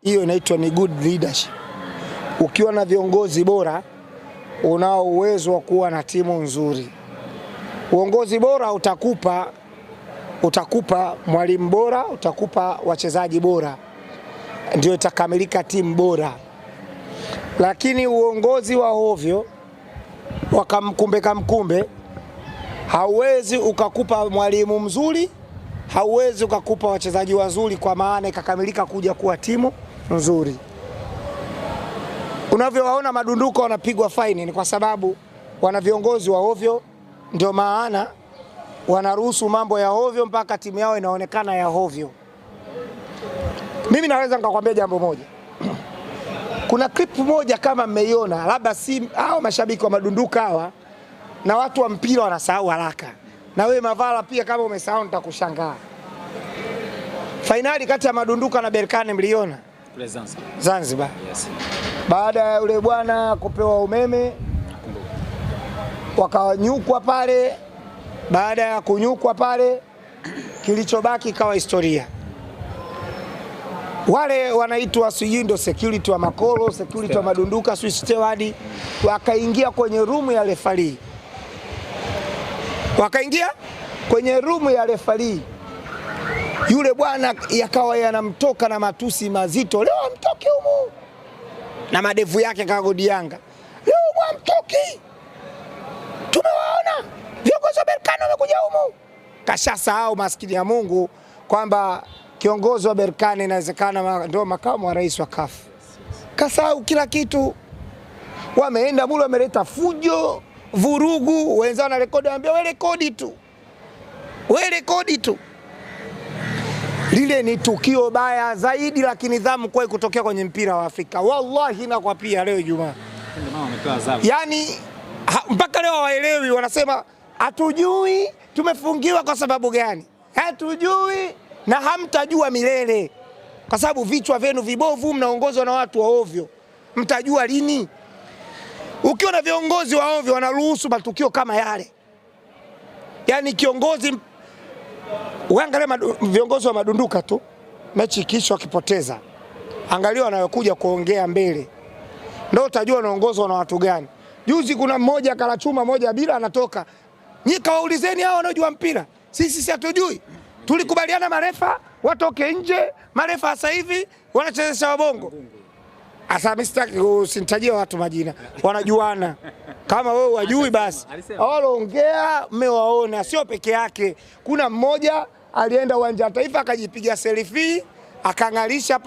Hiyo inaitwa ni good leadership. Ukiwa na viongozi bora, unao uwezo wa kuwa na timu nzuri. Uongozi bora utakupa mwalimu bora, utakupa wachezaji bora, ndio itakamilika timu bora. Lakini uongozi wa ovyo wakamkumbe hauwezi ukakupa mwalimu mzuri, hauwezi ukakupa wachezaji wazuri, kwa maana ikakamilika kuja kuwa timu nzuri. Unavyowaona madunduko wanapigwa faini ni kwa sababu wana viongozi wa ovyo, ndio maana wanaruhusu mambo ya ovyo mpaka timu yao inaonekana ya ovyo. Mimi naweza nikakwambia jambo moja. Kuna clip moja kama mmeiona, labda si hao mashabiki wa madunduka hawa na watu wa mpira wanasahau haraka. Na wewe Mavala pia kama umesahau nitakushangaa. Finali kati ya madunduka na Berkane mliona? Kule Zanzibar. Zanzibar. Yes. Baada ya yule bwana kupewa umeme wakanyukwa pale, baada ya kunyukwa pale kilichobaki kawa historia. Wale wanaitwa sijui ndio security wa Makolo, security wa madunduka, Swiss steward, wakaingia kwenye room ya referee. Wakaingia kwenye room ya referee. Yule bwana yakawa yanamtoka na matusi mazito, leo mtoki humu. Na madevu yake kagodi Yanga. Leo mtoki. Tumewaona viongozi wa Berkane wamekuja humu. Kashasahau maskini ya Mungu kwamba kiongozi wa Berkane inawezekana ndio makamu wa rais wa CAF. Kasahau kila kitu. Wameenda mule wameleta fujo, vurugu, wenzao na rekodi anambia wewe rekodi tu. Wewe rekodi tu. Lile ni tukio baya zaidi la kinidhamu kwa kutokea kwenye mpira wa Afrika. Wallahi na kwa pia leo Ijumaa. Yaani mpaka leo hawaelewi, wanasema hatujui tumefungiwa kwa sababu gani. Hatujui na hamtajua milele. Kwa sababu vichwa vyenu vibovu, mnaongozwa na watu wa ovyo. Mtajua lini? Ukiwa na viongozi wa ovyo wanaruhusu matukio kama yale. Yaani kiongozi uangalie viongozi wa madunduka tu, mechi kisha wakipoteza, angalia wanayokuja kuongea mbele, ndio utajua wanaongozwa na watu gani. Juzi kuna mmoja kala chuma moja bila anatoka. Nyika waulizeni hao wanaojua mpira. Sisi hatujui. Tulikubaliana marefa watoke nje, marefa sasa hivi wanachezesha wabongo. Asa mistaki usintajie watu majina. Wanajuana. Kama wewe wajui basi. Waloongea mmewaona, sio peke yake. Kuna mmoja alienda uwanja wa Taifa akajipiga selfie, akangalisha